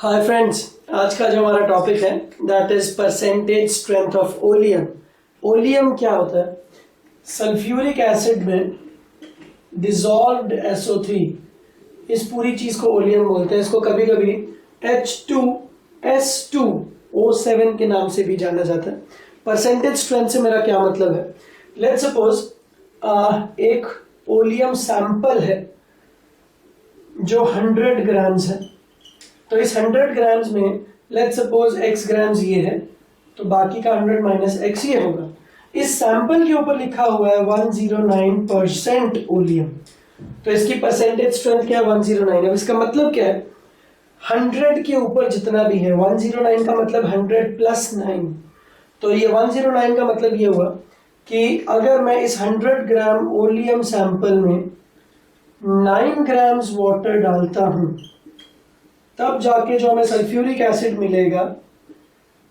Hi friends, आज का जो हमारा टॉपिक है that is percentage strength of oleum. Oleum क्या होता है? सल्फ्यूरिक एसिड में डिसॉल्व्ड SO3, इस पूरी चीज को ओलियम बोलते हैं। इसको कभी कभी H2S2O7 के नाम से भी जाना जाता है। परसेंटेज स्ट्रेंथ से मेरा क्या मतलब है? लेट्स सपोज एक ओलियम सैंपल है जो 100 ग्राम्स है, तो इस 100 ग्राम्स में लेट्स सपोज x ग्राम्स ये है, तो बाकी का 100 माइनस x ये होगा। इस सैंपल के ऊपर लिखा हुआ है 109% ओलियम, तो इसकी परसेंटेज स्ट्रेंथ क्या है? 109। अब इसका मतलब क्या है? 100 के ऊपर जितना भी है, 109 का मतलब 100 प्लस 9, तो ये 109 का मतलब ये हुआ कि अगर मैं इस 100 ग्राम ओलियम सैंपल में 9 ग्राम्स वाटर डालता हूं, तब जाके जो हमें सल्फ्यूरिक एसिड मिलेगा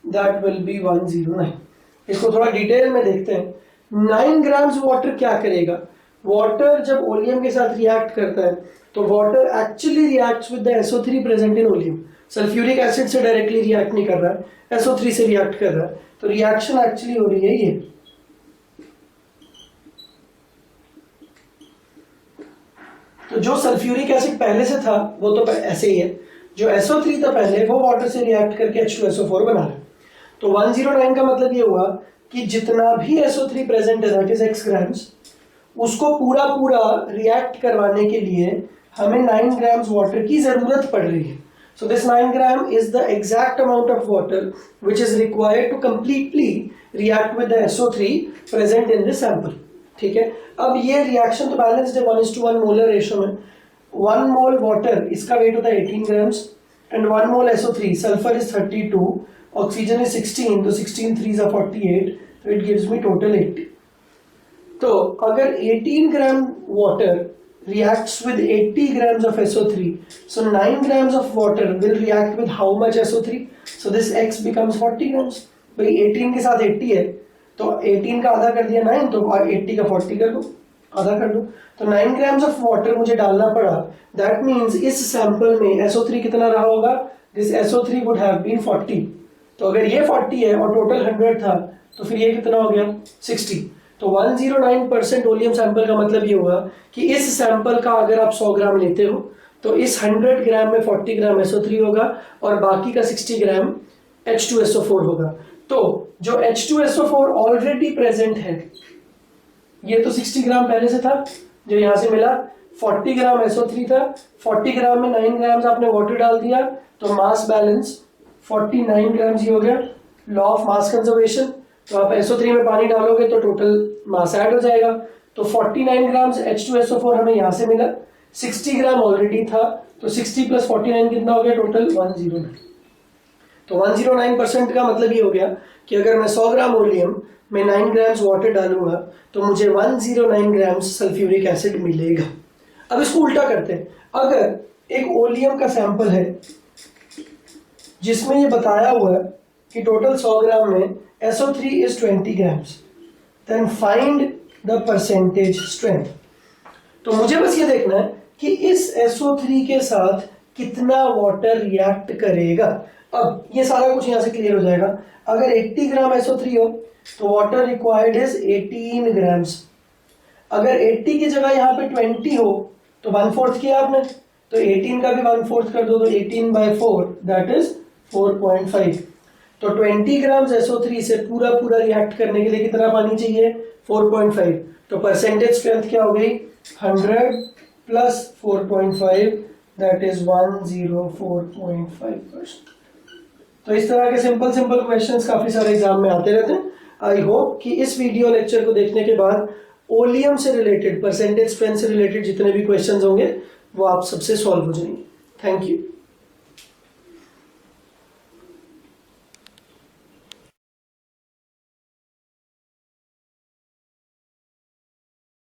दैट विल बी 109। इसको थोड़ा डिटेल में देखते हैं। 9 ग्राम्स वाटर क्या करेगा? वाटर जब ओलियम के साथ रिएक्ट करता है तो water actually reacts with the SO3 present in oleum. Sulphuric acid से डायरेक्टली रिएक्ट नहीं कर रहा है, SO3 से रिएक्ट कर रहा है, तो रिएक्शन एक्चुअली हो रही है ये। तो जो सल्फ्यूरिक एसिड पहले से था वो तो ऐसे ही है, जो SO3 था पहले वो वाटर से रिएक्ट करके H2SO4 बना रहा है। तो 109 का मतलब ये हुआ कि जितना भी SO3 प्रेजेंट है दैट इज x ग्राम्स, उसको पूरा पूरा रिएक्ट करवाने के लिए हमें 9 ग्राम्स वाटर की जरूरत पड़ रही है। So this 9 gram is the exact amount of water which is required to completely react with the SO3 present in this sample. ठीक है, अब ये रिएक्शन तो बैलेंस्ड है, 1:1 मोलर रेशियो में। 1 मोल वाटर, इसका वेट होता है 18 grams, and 1 mole SO3, sulphur is 32, oxygen is 16, तो 16 3s are 48, तो इट गिव्स मी टोटल 80। तो अगर 18 gram water reacts with 80 grams of SO3, so 9 grams of water will react with how much SO3? So this X becomes 40 grams। भाई 18 के साथ 80 है, तो 18 का आधा कर दिया 9, तो 80 का 40 कर दो, आधा कर दो, तो 9 ग्राम्स ऑफ वाटर मुझे डालना पड़ा। दैट मीन्स इस सैंपल में SO3 कितना रहा होगा? This SO3 would have been 40। तो अगर ये 40 है और टोटल 100 था, तो फिर ये कितना हो गया? 60। तो 109% ओलियम सैंपल का मतलब ये हुआ कि इस सैंपल का अगर आप 100 ग्राम लेते हो तो इस 100 ग्राम में 40 ग्राम SO3 होगा और बाकी का 60 ग्राम H2SO4 होगा। तो जो H2SO4 ऑलरेडी प्रेजेंट है, ये तो 60 ग्राम पहले से था जो यहां से मिला, 40 ग्राम SO3 था, 40 ग्राम में 9 ग्राम्स आपने वाटर डाल दिया, तो मास बैलेंस 49 ग्राम्स ही हो गया। लॉ ऑफ मास कंजर्वेशन, तो आप SO3 में पानी डालोगे तो टोटल मास ऐड हो जाएगा। तो 49 ग्राम्स H2SO4 हमें यहां से मिला, 60 ग्राम ऑलरेडी था, तो 60 प्लस 49 कितना हो गया? टोटल 109। तो 109% का मतलब ये हो गया कि अगर मैं 100 ग्राम ओलियम में 9 ग्राम्स वाटर डालूंगा तो मुझे 109 ग्राम्स सल्फ्यूरिक एसिड मिलेगा। अब इसको उल्टा करते हैं। अगर एक ओलियम का सैंपल है जिसमें ये बताया हुआ है कि टोटल 100 ग्राम में SO3 is 20 grams, then find the percentage strength। तो मुझे बस ये देखना है कि इस SO3 के साथ कितना वाटर रिएक्ट करेगा। अब ये सारा कुछ यहां से क्लियर हो जाएगा। अगर 80 ग्राम SO3 हो तो वाटर रिक्वायर्ड इज 18 ग्राम्स। अगर 80 की जगह यहाँ पे 20 हो तो 1/4 किया आपने, तो 18 का भी 1/4 कर दो, तो 18/4 दैट इज 4.5। तो 20 ग्राम्स SO3 से पूरा पूरा रिएक्ट करने के लिए कितना पानी चाहिए? 4.5। तो परसेंटेज स्ट्रेंथ क्या हो गई? 100 प्लस 4.5 दैट इज 104.5%। तो इस तरह के सिंपल सिंपल क्वेश्चंस काफी सारे एग्जाम में आते रहते हैं। आई होप कि इस वीडियो लेक्चर को देखने के बाद ओलियम से रिलेटेड, परसेंटेज स्ट्रेंथ से रिलेटेड जितने भी क्वेश्चंस होंगे वो आप सबसे सॉल्व हो जाएंगे। Thank you.